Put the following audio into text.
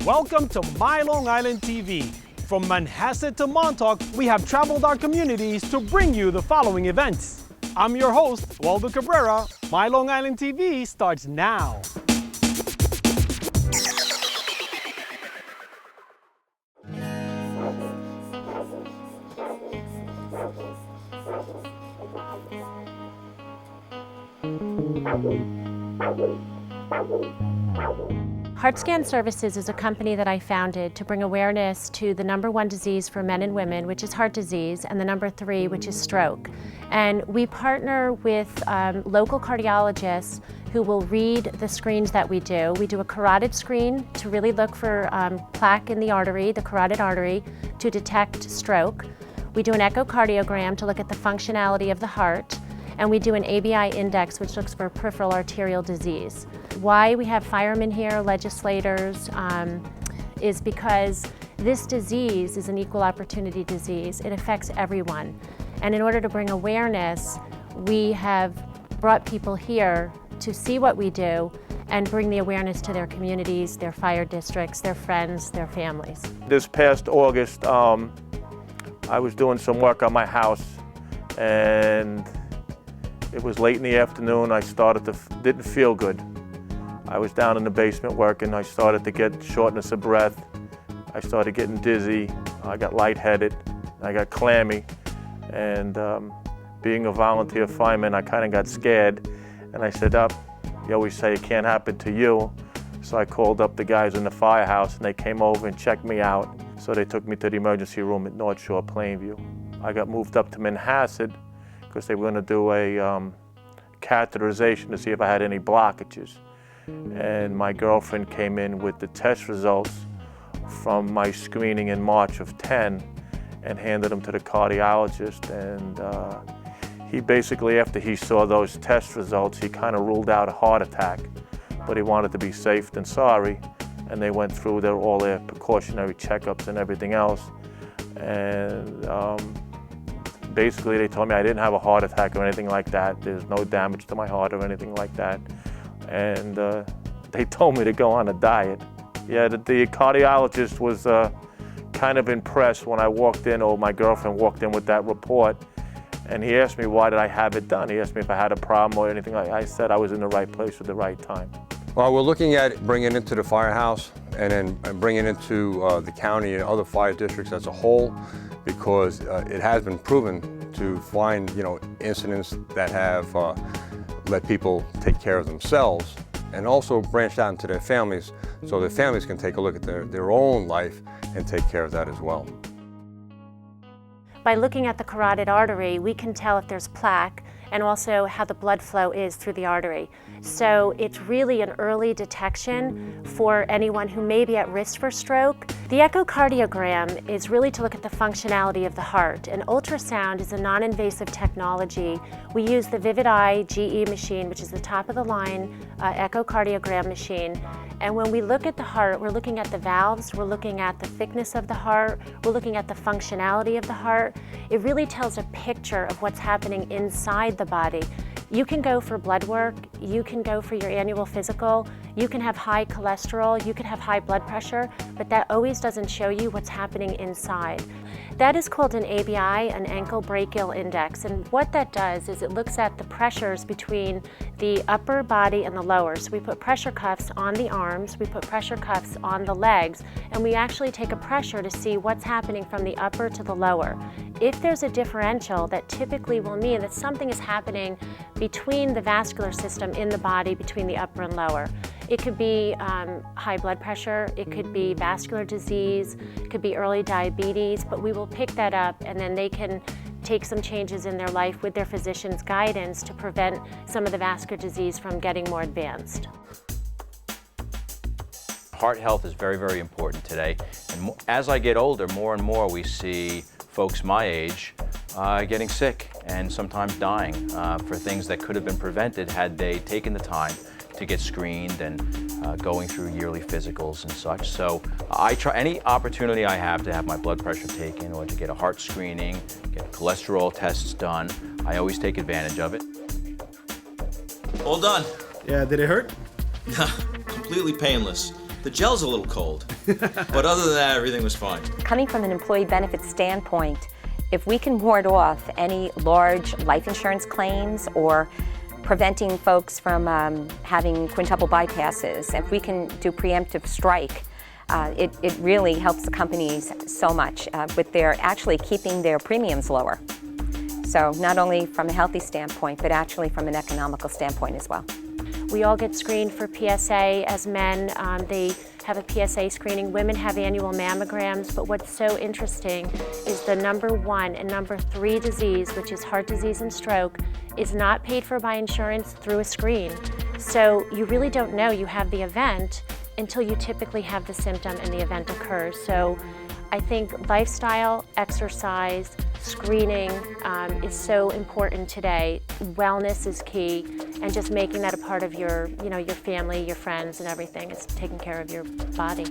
Welcome to My Long Island TV. From Manhasset to Montauk, we have traveled our communities to bring you the following events. I'm your host, Waldo Cabrera. My Long Island TV starts now. Heartscan Services is a company that I founded to bring awareness to the #1 disease for men and women, which is heart disease, and the #3, which is stroke. And we partner with local cardiologists who will read the screens that we do. We do a carotid screen to really look for plaque in the artery, the carotid artery, to detect stroke. We do an echocardiogram to look at the functionality of the heart. And we do an ABI index, which looks for peripheral arterial disease. Why we have firemen here, legislators, is because this disease is an equal opportunity disease. It affects everyone. And in order to bring awareness, we have brought people here to see what we do and bring the awareness to their communities, their fire districts, their friends, their families. This past August, I was doing some work on my house, and it was late in the afternoon. I didn't feel good. I was down in the basement working. I started to get shortness of breath. I started getting dizzy. I got lightheaded. I got clammy. And being a volunteer fireman, I kind of got scared. And I said, you always say it can't happen to you. So I called up the guys in the firehouse, and they came over and checked me out. So they took me to the emergency room at North Shore Plainview. I got moved up to Manhasset because they were going to do a catheterization to see if I had any blockages. And my girlfriend came in with the test results from my screening in March of 10 and handed them to the cardiologist. And he basically, after he saw those test results, he kind of ruled out a heart attack, but he wanted to be safe than sorry. And they went through all their precautionary checkups and everything else. And basically, they told me I didn't have a heart attack or anything like that. There's no damage to my heart or anything like that. And they told me to go on a diet. Yeah, the cardiologist was kind of impressed when I walked in, or my girlfriend walked in with that report. And he asked me, why did I have it done? He asked me if I had a problem or anything like that. I said I was in the right place at the right time. Well, we're looking at bringing it into the firehouse and then bringing it into the county and other fire districts as a whole, because it has been proven to find, incidents that have let people take care of themselves, and also branched out into their families, so their families can take a look at their own life and take care of that as well. By looking at the carotid artery, we can tell if there's plaque and also how the blood flow is through the artery. So it's really an early detection for anyone who may be at risk for stroke. The echocardiogram is really to look at the functionality of the heart, and ultrasound is a non-invasive technology. We use the Vivid Eye GE machine, which is the top of the line echocardiogram machine. And when we look at the heart, we're looking at the valves, we're looking at the thickness of the heart, we're looking at the functionality of the heart. It really tells a picture of what's happening inside the body. You can go for blood work, you can go for your annual physical, you can have high cholesterol, you can have high blood pressure, but that always doesn't show you what's happening inside. That is called an ABI, an ankle brachial index, and what that does is it looks at the pressures between the upper body and the lower. So we put pressure cuffs on the arms, we put pressure cuffs on the legs, and we actually take a pressure to see what's happening from the upper to the lower. If there's a differential, that typically will mean that something is happening between the vascular system in the body, between the upper and lower. It could be high blood pressure, it could be vascular disease, it could be early diabetes, but we will pick that up, and then they can take some changes in their life with their physician's guidance to prevent some of the vascular disease from getting more advanced. Heart health is very, very important today. And as I get older, more and more we see folks my age getting sick and sometimes dying for things that could have been prevented had they taken the time to get screened and going through yearly physicals and such. So I try any opportunity I have to have my blood pressure taken or to get a heart screening, get cholesterol tests done. I always take advantage of it. All done. Yeah, did it hurt? Completely painless. The gel's a little cold, but other than that, everything was fine. Coming from an employee benefit standpoint, if we can ward off any large life insurance claims or preventing folks from having quintuple bypasses, if we can do preemptive strike, it really helps the companies so much with their actually keeping their premiums lower. So not only from a healthy standpoint, but actually from an economical standpoint as well. We all get screened for PSA as men. They have a PSA screening. Women have annual mammograms, but what's so interesting is the #1 and #3 disease, which is heart disease and stroke, is not paid for by insurance through a screen. So you really don't know you have the event until you typically have the symptom and the event occurs. So I think lifestyle, exercise, screening is so important today. Wellness is key, and just making that a part of your family, your friends, and everything is taking care of your body.